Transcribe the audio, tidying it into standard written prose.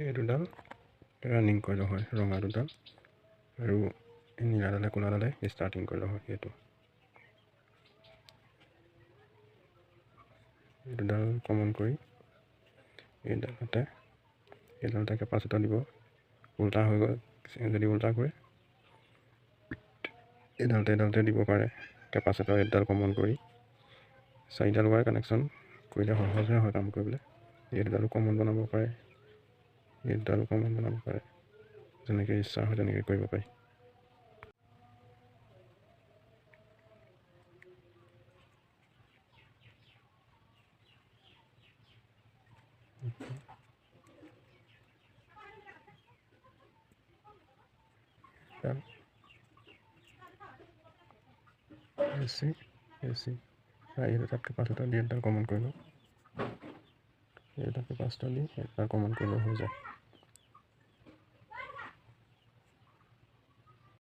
এই দুডাল ৰানিং কইল হয়, ৰঙা দুডাল, আৰু নীলাডালে ক'লাডালে ষ্টাৰ্টিং কইল হয়। এইটো এই দুডাল কমন কৰি এইডালতে কেপাচিটৰ দিব। উল্টা হৈ গ'ল, যদি উল্টা কৰে এইডালতে দিব পাৰে। কেপাচিটৰ এইডাল কমন কৰি 4ডাল ৱায়াৰ কানেকশ্যন কৰিলে সহজে হয় কাম কৰিবলৈ। এই দুডালো কমন বনাব পাৰে, এই দুডালো কমন বনাব পাৰে, যেনেকৈ ইচ্ছা হয় তেনেকৈ কৰিব পাৰি। এচি এই দুটাত কেপাচিটৰ দি এডাল কমন কৰিলোঁ, এই দুটা কেপাচিটৰ দি এডাল কমন কৰিলেও হৈ যায়।